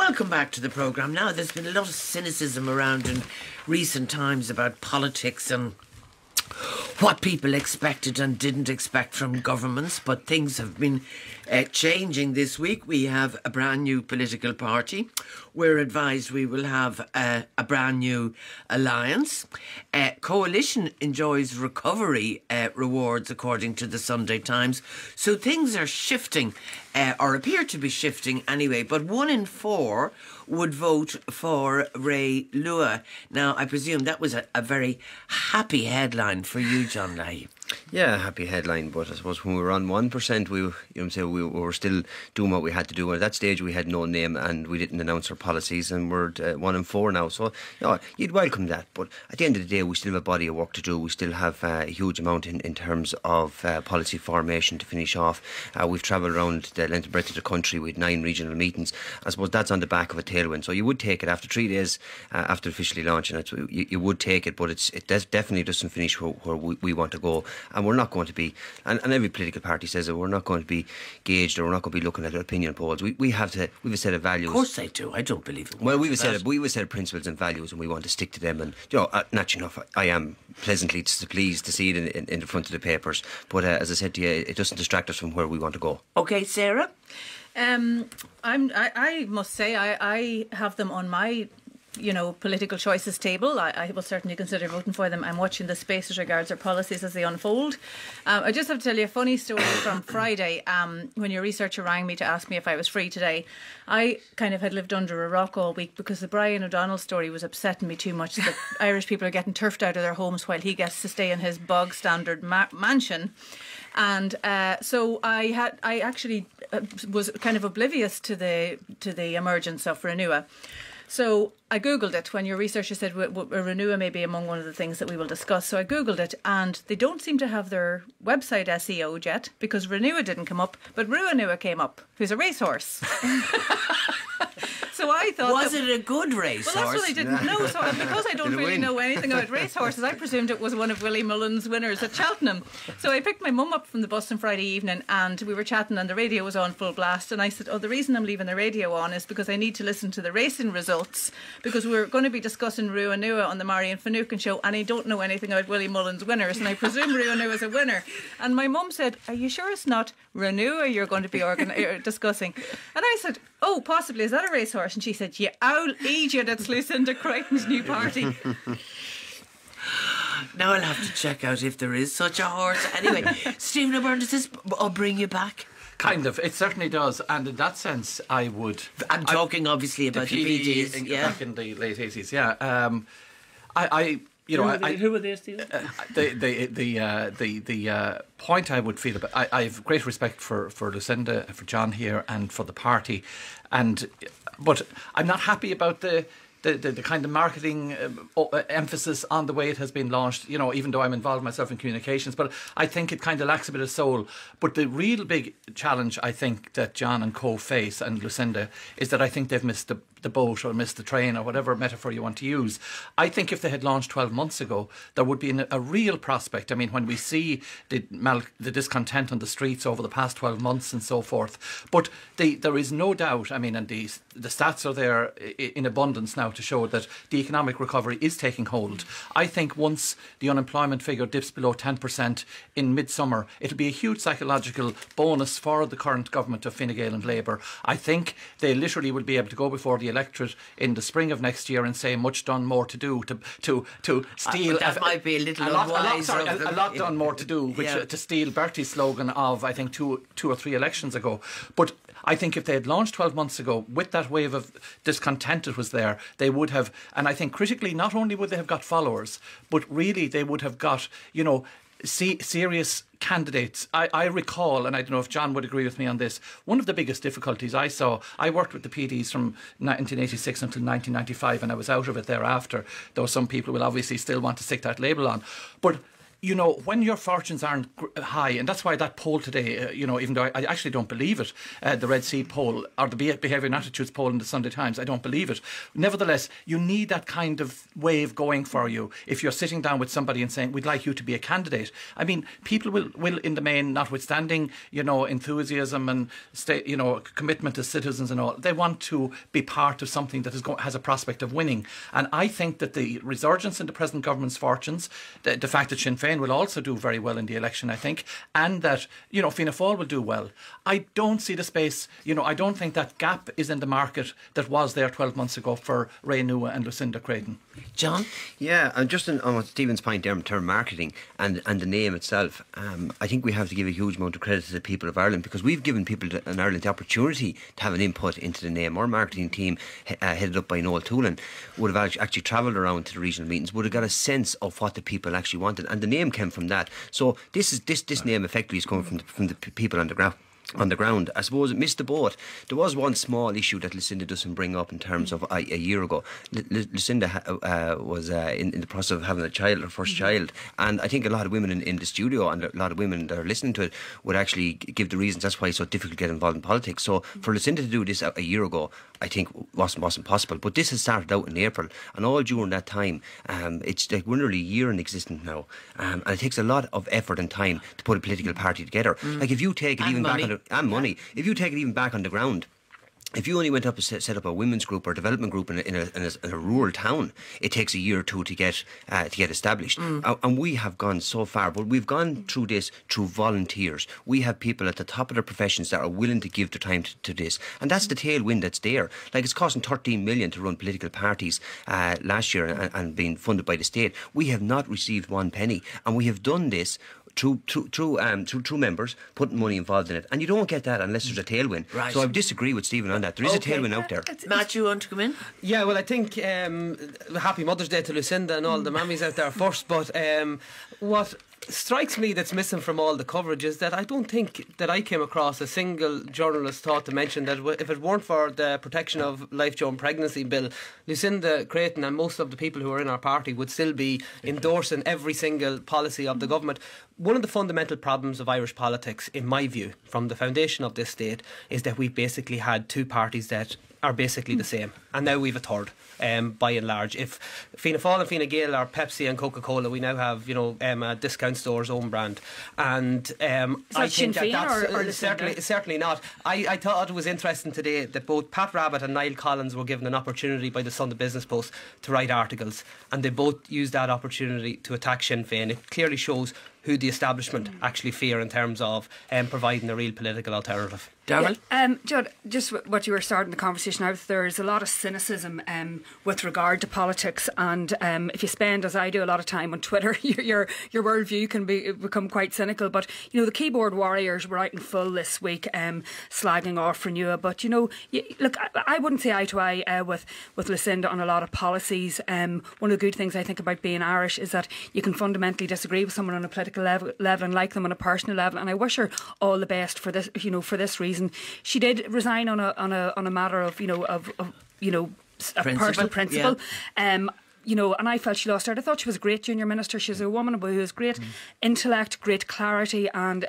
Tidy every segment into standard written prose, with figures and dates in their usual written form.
Welcome back to the programme. Now, there's been a lot of cynicism around in recent times about politics and what people expected and didn't expect from governments, but things have been changing this week. We have a brand new political party. We're advised we will have a brand new alliance. Coalition enjoys recovery rewards, according to the Sunday Times. So things are shifting, or appear to be shifting anyway, but 1 in 4 would vote for Renua. Now, I presume that was a very happy headline for you, John Leahy. Yeah, happy headline, but I suppose when we were on 1%, we were still doing what we had to do. At that stage, we had no name and we didn't announce our policies, and we're 1 in 4 now. So, you'd welcome that. But at the end of the day, we still have a body of work to do. We still have a huge amount in terms of policy formation to finish off. We've travelled around the length and breadth of the country with 9 regional meetings. I suppose that's on the back of a tailwind. So you would take it after 3 days after officially launching it. You would take it, but it definitely doesn't finish where we want to go. And we're not going to be, and every political party says that we're not going to be gauged, or we're not going to be looking at opinion polls. We have a set of values. Of course they do. I don't believe it. Well, we have a set of principles and values, and we want to stick to them. And naturally enough, I am pleasantly pleased to see it in the front of the papers. But as I said to you, it doesn't distract us from where we want to go. Okay, Sarah. I must say I have them on my political choices table. I will certainly consider voting for them. I'm watching the space as regards their policies as they unfold. I just have to tell you a funny story from Friday. When your researcher rang me to ask me if I was free today, I kind of had lived under a rock all week because the Brian O'Donnell story was upsetting me too much that Irish people are getting turfed out of their homes while he gets to stay in his bog standard mansion. And so I actually was kind of oblivious to the emergence of Renua. So I Googled it when your researcher said Renua may be among one of the things that we will discuss. So I Googled it, and they don't seem to have their website SEO'd yet because Renua didn't come up, but Renua came up, who's a racehorse. So I thought... Was it a good racehorse? Well, that's what I didn't know. So because I don't really know anything about racehorses, I presumed it was one of Willie Mullen's winners at Cheltenham. So I picked my mum up from the bus on Friday evening, and we were chatting, and the radio was on full blast. And I said, the reason I'm leaving the radio on is because I need to listen to the racing results, because we're going to be discussing Renua on the Marian Finucane show, and I don't know anything about Willie Mullen's winners, and I presume Renua is a winner. And my mum said, are you sure it's not Renua you're going to be discussing? And I said, oh, possibly. Is that a racehorse? And she said, yeah, I'll idiot, it's Lucinda Crichton's new party. Now I'll have to check out if there is such a horse. Anyway, Stephen O'Byrne, does this bring you back? Kind of. It certainly does. And in that sense, I would... I'm talking obviously about the PDs. Back in the late 80s, yeah. Who were they, Stephen? The point I would feel about... I have great respect for Lucinda, for John here, and for the party. But I'm not happy about the kind of marketing emphasis on the way it has been launched, even though I'm involved myself in communications. But I think it kind of lacks a bit of soul. But the real big challenge I think that John and co face, and Lucinda, is that I think they've missed the boat or missed the train, or whatever metaphor you want to use. I think if they had launched 12 months ago, there would be a real prospect. I mean, when we see the discontent on the streets over the past 12 months and so forth, but there is no doubt, I mean, and the stats are there in abundance now to show that the economic recovery is taking hold. I think once the unemployment figure dips below 10% in midsummer, it'll be a huge psychological bonus for the current government of Fine Gael and Labour. I think they literally will be able to go before the electorate in the spring of next year and say much done, more to do to steal. That might be a little unwise. A lot done, more to do, which to steal Bertie's slogan of, I think, two or three elections ago. But I think if they had launched 12 months ago with that wave of discontent that was there, they would have, and I think critically, not only would they have got followers, but really they would have got, serious candidates. I recall, and I don't know if John would agree with me on this, one of the biggest difficulties I saw, I worked with the PDs from 1986 until 1995, and I was out of it thereafter, though some people will obviously still want to stick that label on. But you know, when your fortunes aren't high, and that's why that poll today, you know, even though I actually don't believe it, the Red Sea poll or the Behaviour and Attitudes poll in the Sunday Times, I don't believe it. Nevertheless, you need that kind of wave going for you if you're sitting down with somebody and saying, we'd like you to be a candidate. I mean, people will in the main, notwithstanding, you know, enthusiasm and, you know, commitment to citizens and all, they want to be part of something that has a prospect of winning. And I think that the resurgence in the present government's fortunes, the fact that Sinn Féin will also do very well in the election, I think, and that, you know, Fianna Fáil will do well. I don't see the space, you know, I don't think that gap is in the market that was there 12 months ago for Renua and Lucinda Creighton. John? Yeah, and just on Stephen's point there in terms of marketing and the name itself, I think we have to give a huge amount of credit to the people of Ireland, because we've given people in Ireland the opportunity to have an input into the name. Our marketing team, headed up by Noel Toolan, would have actually travelled around to the regional meetings, would have got a sense of what the people actually wanted, and the name came from that. So this name effectively is coming from the people on the ground. I suppose it missed the boat. There was one small issue that Lucinda doesn't bring up in terms of a year ago. Lucinda was in the process of having a child, her first child, and I think a lot of women in the studio and a lot of women that are listening to it would actually give the reasons that's why it's so difficult to get involved in politics. So for Lucinda to do this a year ago, I think wasn't possible. But this has started out in April, and all during that time, it's like we're nearly a year in existence now, and it takes a lot of effort and time to put a political party together. Like if you take it and even money. back on money, if you take it even back on the ground. If you only went up and set up a women's group or development group in a rural town, it takes a year or two to get established. And we have gone so far, but we've gone through this through volunteers. We have people at the top of their professions that are willing to give their time to this, and that's the tailwind that's there. Like it's costing 13 million to run political parties last year and being funded by the state. We have not received one penny, and we have done this through members putting money involved in it, and you don't get that unless there's a tailwind. Right. So I disagree with Stephen on that. There is a tailwind out there. Matt, you want to come in? Yeah, well, I think happy Mother's Day to Lucinda and all the mammies out there first, but what strikes me that's missing from all the coverage is that I don't think that I came across a single journalist thought to mention that if it weren't for the Protection of Life During Pregnancy Bill, Lucinda Creighton and most of the people who are in our party would still be endorsing every single policy of the government. One of the fundamental problems of Irish politics, in my view, from the foundation of this state, is that we basically had two parties that are basically the same, and now we've a third. By and large, if Fianna Fáil and Fine Gael are Pepsi and Coca-Cola, we now have discount stores own brand, and I think that's certainly not. I thought it was interesting today that both Pat Rabbitte and Niall Collins were given an opportunity by the Sunday Business Post to write articles, and they both used that opportunity to attack Sinn Féin. It clearly shows who the establishment actually fear in terms of providing a real political alternative. Darryl? Yeah. Judd, just what you were starting the conversation out, there's a lot of cynicism with regard to politics, and if you spend, as I do, a lot of time on Twitter, your worldview can become quite cynical. But you know, the keyboard warriors were out in full this week slagging off Renua. But you know, look, I wouldn't say eye to eye with Lucinda on a lot of policies. One of the good things I think about being Irish is that you can fundamentally disagree with someone on a political level and like them on a personal level. And I wish her all the best for this. You know, for this reason. She did resign on a matter of a personal principle. Yeah. You know, and I felt she lost out. I thought she was a great junior minister. She's a woman who has great intellect, great clarity, and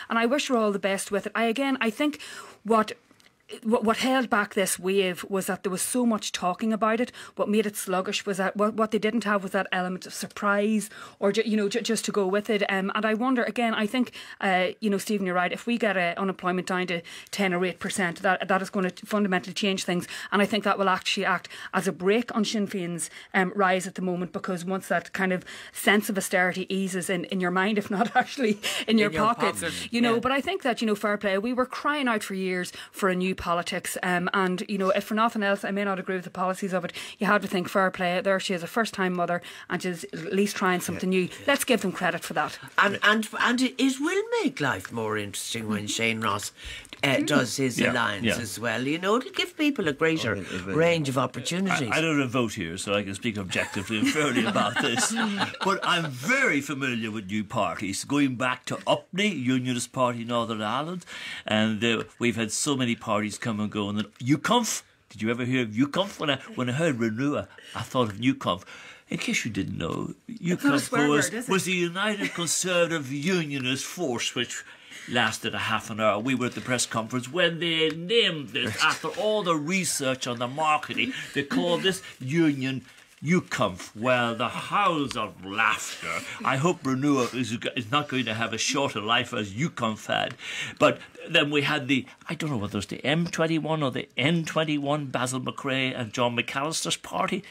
I wish her all the best with it. I think what held back this wave was that there was so much talking about it. What made it sluggish was that what they didn't have was that element of surprise, or just to go with it. And I wonder again. I think Stephen, you're right. If we get unemployment down to 10 or 8%, that is going to fundamentally change things. And I think that will actually act as a brake on Sinn Féin's rise at the moment, because once that kind of sense of austerity eases in your mind, if not actually in your pockets, But I think that fair play. We were crying out for years for a new politics, and if for nothing else, I may not agree with the policies of it, you had to think fair play. There she is, a first time mother, and she's at least trying something new. Let's give them credit for that. And it will make life more interesting when Shane Ross does his alliance as well. It'll give people a greater range of opportunities. I don't vote here, so I can speak objectively and fairly about this. But I'm very familiar with new parties, going back to Upney, Unionist Party Northern Ireland, and we've had so many parties come and go. And then UConf, did you ever hear of UConf? When I heard Renua, I thought of NewConf. In case you didn't know, It's not a swear word, is it? was the United Conservative Unionist Force, which lasted a half an hour. We were at the press conference when they named this, after all the research on the marketing, they called this union UCOMF. Well, the howls of laughter. I hope Renua is not going to have a shorter life as UCOMF had. But then we had I don't know whether it was the M21 or the N21, Basil McRae and John McAllister's party.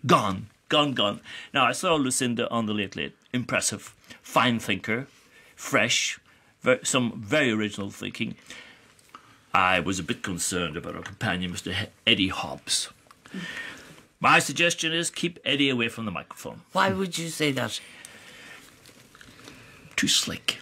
Gone. Now, I saw Lucinda on the Late Late. Impressive. Fine thinker. Fresh. Some very original thinking. I was a bit concerned about our companion, Mr. Eddie Hobbs. My suggestion is keep Eddie away from the microphone. Why would you say that? Too slick.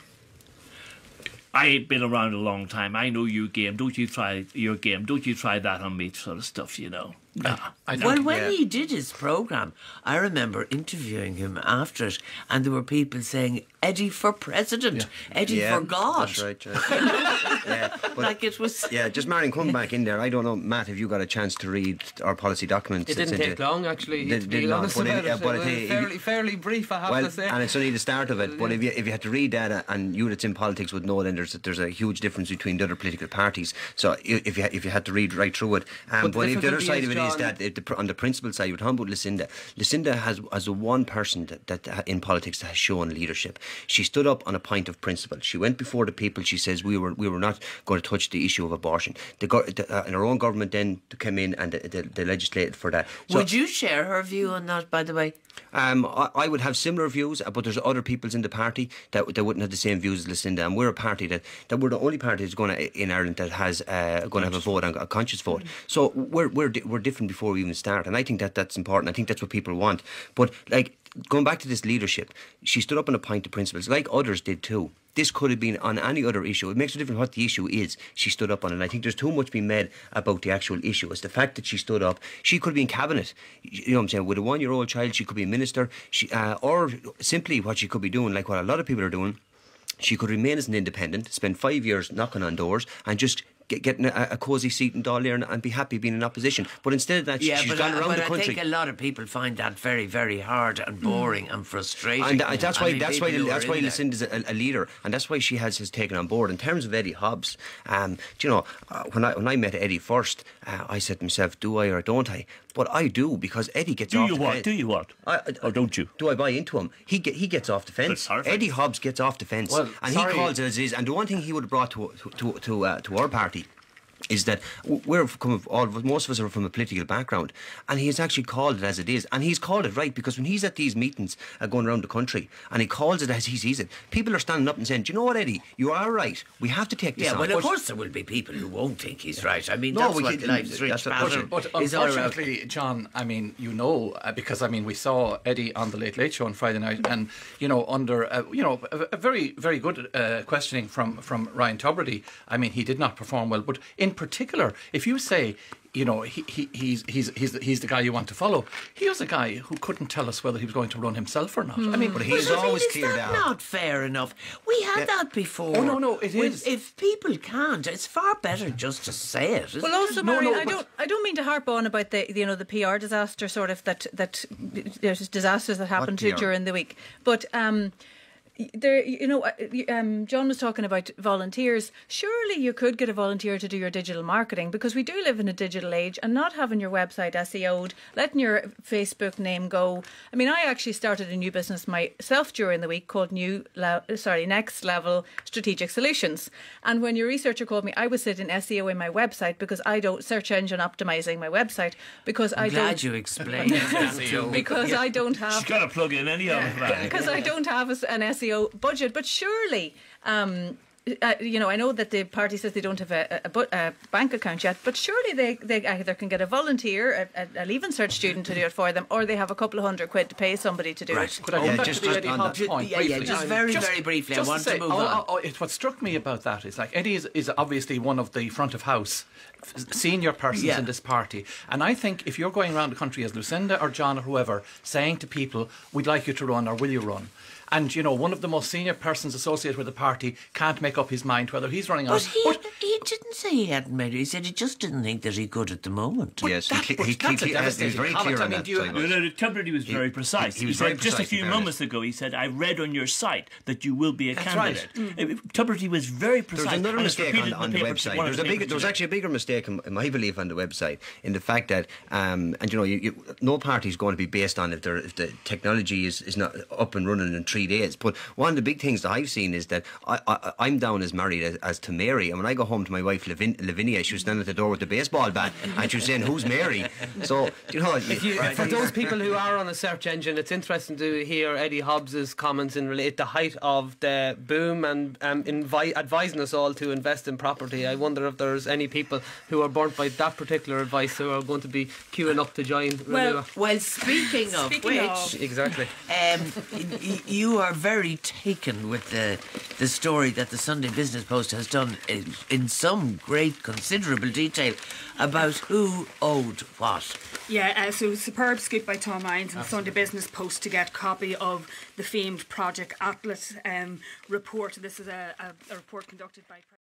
I've been around a long time. I know your game. Don't you try your game. Don't you try that on me, sort of stuff, you know. Well, when he did his programme, I remember interviewing him after it, and there were people saying, Eddie for president, Eddie for God. That's right. Yeah, but like it was... Yeah, just Marian, come back in there. I don't know, Matt, have you got a chance to read our policy documents? It didn't take long, actually. To be honest about it. Fairly brief, I have to say. And it's only the start of it. But if you had to read that, and you that's in politics would know, then there's a huge difference between the other political parties. So if you had to read right through it, but if the other side of it is that on the principal side, you're talking about Lucinda has the one person that in politics that has shown leadership. She stood up on a point of principle. She went before the people. She says we were not going to touch the issue of abortion. In her own government then came in and they legislated for that. So, would you share her view on that, by the way? I would have similar views, but there's other peoples in the party that wouldn't have the same views as Lucinda, and we're a party that we're the only party that's going to in Ireland that has going to have a vote, a conscious vote. So we're different before we even start, and I think that's important. I think that's what people want. But like going back to this leadership, she stood up on a point of principles, like others did too. This could have been on any other issue. It makes a difference what the issue is. She stood up on it. And I think there's too much being made about the actual issue. It's the fact that she stood up. She could be in cabinet. You know what I'm saying? With a 1-year-old child, she could be a minister. Or simply what she could be doing, like what a lot of people are doing, she could remain as an independent, spend 5 years knocking on doors and just getting a cosy seat in Dáil and be happy being in opposition. But instead of that, she's gone around the country. I think a lot of people find that very, very hard and boring and frustrating. And that's why Lucinda's a leader, and that's why she has taken on board. In terms of Eddie Hobbs, do you know, when I met Eddie first, I said to myself, do I or don't I? But I do, because Eddie gets off the fence. Do you what? Or don't you? Do I buy into him? He gets off the fence. Eddie Hobbs gets off the fence, he calls it as is. And the one thing he would have brought to our party is that most of us are from a political background, and he has actually called it as it is, and he's called it right, because when he's at these meetings going around the country and he calls it as he sees it, people are standing up and saying, do you know what, Eddie, you are right, we have to take this on. Well, of course there will be people who won't think he's right. I mean, that's what life's rich pattern but is all about. Unfortunately, John, I mean, you know, because I mean, we saw Eddie on the Late Late Show on Friday night, and you know, under a very, very good questioning from Ryan Tubridy, I mean, he did not perform well, but in particular, if you say, you know, he's the guy you want to follow, he was a guy who couldn't tell us whether he was going to run himself or not. I mean, but he's always cleared out. Not fair enough. We had that before. Oh no, it is. If people can't, it's far better just to say it. Well, also, Marian, I don't mean to harp on about the PR disaster, sort of that there's disasters that happened during the week, but. John was talking about volunteers. Surely you could get a volunteer to do your digital marketing, because we do live in a digital age, and not having your website SEO'd, letting your Facebook name go. I mean, I actually started a new business myself during the week called Next Level Strategic Solutions. And when your researcher called me, I was sitting SEO in my website, because I don't search engine optimizing my website, because I'm glad you explained SEO. Because I don't have. She's got to plug in any of that. Because I don't have an SEO budget, but surely, I know that the party says they don't have a bank account yet, but surely they either can get a volunteer, a Leaving Cert student to do it for them, or they have a couple of £100 to pay somebody to do it. Could I come back to the Eddie Hobbs point briefly? Just very briefly. I want to move on. What struck me about that is, like, Eddie is obviously one of the front of house senior persons in this party, and I think if you're going around the country as Lucinda or John or whoever, saying to people, we'd like you to run, or will you run? And, you know, one of the most senior persons associated with the party can't make up his mind whether he's running on. he didn't say he hadn't made it. He said he just didn't think that he could at the moment. Yes, That's a he was devastating very comment. clear I on mean, that. do you- Simon. No, Tubridy was very precise. he was said very just a precise, few in fairness. moments ago, he said, I read on your site that you will be a That's candidate. right. Tubridy was very precise. There's another and it's mistake repeated on in the paper- website. one of the papers There was today. actually a bigger mistake, in my belief, on the website, in the fact that, and no party is going to be based on if the technology is not up and running in 3 days. But one of the big things that I've seen is that I'm down as married as to Mary, and when I go home to my wife Lavinia, she was standing at the door with the baseball bat, and she was saying, "Who's Mary?" So For those people who are on a search engine, it's interesting to hear Eddie Hobbs's comments in relate the height of the boom and advising us all to invest in property. I wonder if there's any people who are burnt by that particular advice who are going to be queuing up to join Renua. Well, speaking of which, Exactly. you are very taken with the story that the Sunday Business Post has done in some great considerable detail about who owed what. Yeah, so superb scoop by Tom Lyons in the Sunday Business Post to get a copy of the famed Project Atlas report. This is a report conducted by